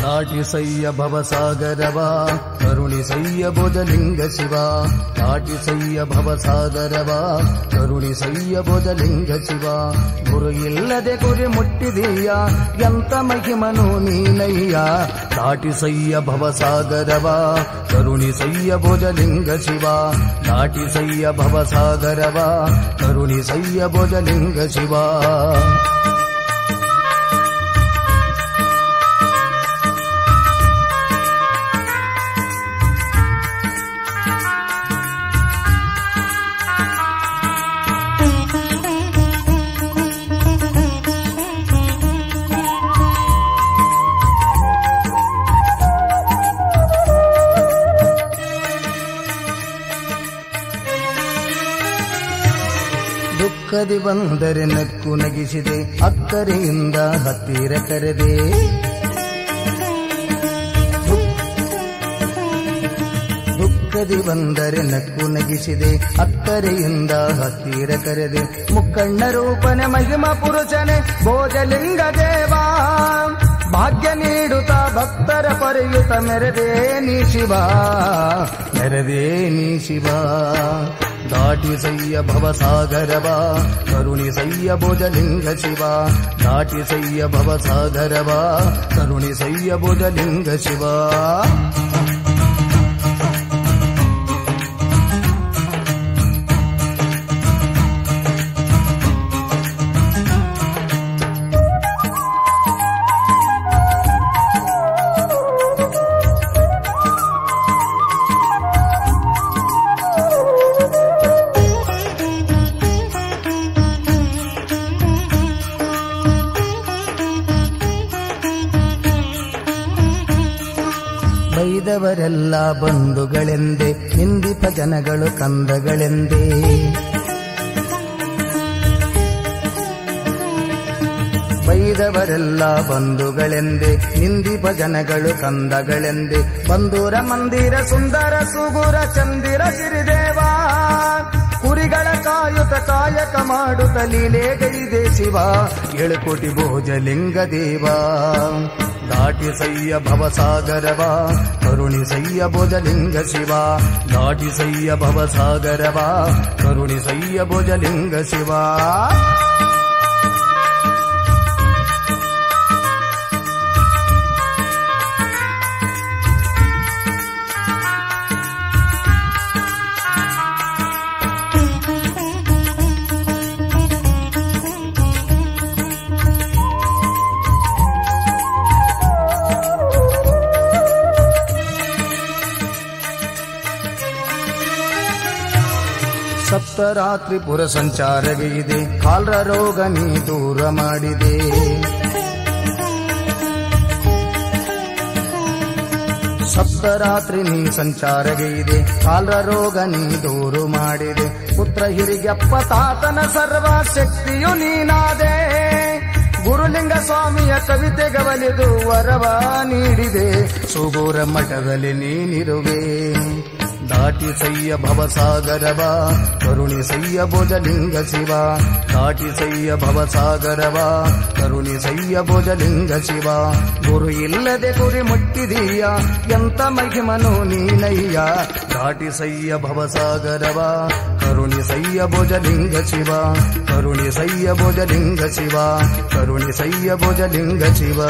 ದಾಟಿಸಯ್ಯ ಭವಸಾಗರವ ಕರುಣಿಸಯ್ಯ ಭುಜಲಿಂಗ ಶಿವ ದಾಟಿಸಯ್ಯ ಭವಸಾಗರವ ಕರುಣಿಸಯ್ಯ ಭುಜಲಿಂಗ ಶಿವ ಗುರು ಇಲ್ಲದೆ ಗುರಿ ಮುಟ್ಟಿದೀಯ ಎಂತ ಮಹಿಮನು ನೀನಯ್ಯ ದಾಟಿಸಯ್ಯ ಭವಸಾಗರವ ಕರುಣಿಸಯ್ಯ ಭುಜಲಿಂಗ ಶಿವ ದಾಟಿಸಯ್ಯ ಭವಸಾಗರವ ಕರುಣಿಸಯ್ಯ ಭುಜಲಿಂಗ ಶಿವ ದುಃಖದಿ ಬಂದರೆ ನಕ್ಕು ನಗಿಸಿದೆ ಅಕ್ಕರೆಯಿಂದ ಹತ್ತಿರ ಕರೆದೆ ದುಃಖದಿ ಬಂದರೆ ನಕ್ಕು ನಗಿಸಿದೆ ಅಕ್ಕರೆಯಿಂದ ಹತ್ತಿರ ಕರೆದೆ ಮುಕ್ಕಣ್ಣ ರೂಪನೆ ಮಹಿಮ ಪುರುಷನೆ ಭೋಜಲಿಂಗ ದೇವಾ ಭಾಗ್ಯ ನೀಡುತ್ತ ಭಕ್ತರ ಪರೆಯುತ್ತ ಮೆರೆದೇ ನೀ ಶಿವ ಮೆರೆದೇ ನೀ ಶಿವ ದಾಟಿಸಯ್ಯ ಭವಸಾಗರವ ಕರುಣಿಸಯ್ಯ ಭುಜಲಿಂಗ ಶಿವ ದಾಟಿಸಯ್ಯ ಭವಸಾಗರವ ಕರುಣಿಸಯ್ಯ ಭುಜಲಿಂಗ ಶಿವ ಬೈದವರೆಲ್ಲ ಬಂಧುಗಳೆಂದೇ ನಿಂದಿತ ಜನಗಳು ಕಂದಗಳೆಂದೇ ಬೈದವರೆಲ್ಲ ಬಂಧುಗಳೆಂದೇ ನಿಂದಿಪ ಜನಗಳು ಕಂದಗಳೆಂದೇ ಬಂಧುರ ಮಂದಿರ ಸುಂದರ ಸುಗುರ ಚಂದಿರ ಸಿರಿದೇವ ಕುರಿಗಳ ಕಾಯುತ ಕಾಯಕ ಮಾಡುತ್ತ ಲೀಲೆಗೈದೆ ಶಿವ 7 ಕೋಟಿ ಭೋಜಲಿಂಗ ದೇವ ದಾಟಿಸಯ್ಯ ಭವಸಾಗರವ ಕರುಣಿಸಯ್ಯ ಭುಜಲಿಂಗ ಶಿವ ದಾಟಿಸಯ್ಯ ಭವಸಾಗರವ ಕರುಣಿಸಯ್ಯ ಭುಜಲಿಂಗ ಶಿವ ಸಪ್ತರಾತ್ರಿ ಪುರ ಸಂಚಾರವಿದೆ ಕಾಲ್ರ ರೋಗ ನೀ ದೂರ ಮಾಡಿದೆ ಸಪ್ತರಾತ್ರಿ ನೀ ಸಂಚಾರವಿದೆ ಕಾಲ್ರ ರೋಗ ನೀ ದೂರ ಮಾಡಿದೆ ಪುತ್ರ ಹಿರಿಗಪ್ಪ ತಾತನ ಸರ್ವ ಶಕ್ತಿಯು ನೀನಾದೆ ಗುರುಲಿಂಗ ಸ್ವಾಮಿಯ ಕವಿತೆಗೆ ಒಲಿದು ವರವ ನೀಡಿದೆ ಸುಗೂರ ಮಠದಲ್ಲಿ ನೀನಿರುವೆ ದಾಟಿಸಯ್ಯ ಭವಸಾಗರವ ಕರುಣಿಸಯ್ಯ ಭುಜಲಿಂಗ ಶಿವ ದಾಟಿಸಯ್ಯ ಭವಸಾಗರವ ಕರುಣಿಸಯ್ಯ ಭುಜಲಿಂಗ ಶಿವ ಗುರು ಇಲ್ಲದೆ ಗುರಿ ಮುಟ್ಟಿದೀಯ ಎಂತ ಮಹಿಮನು ನೀನಯ್ಯ ದಾಟಿಸಯ್ಯ ಭವಸಾಗರವ ಕರುಣಿಸಯ್ಯ ಭುಜಲಿಂಗ ಶಿವ ಕರುಣಿಸಯ್ಯ ಭುಜಲಿಂಗ ಶಿವ ಕರುಣಿಸಯ್ಯ ಭುಜಲಿಂಗ ಶಿವ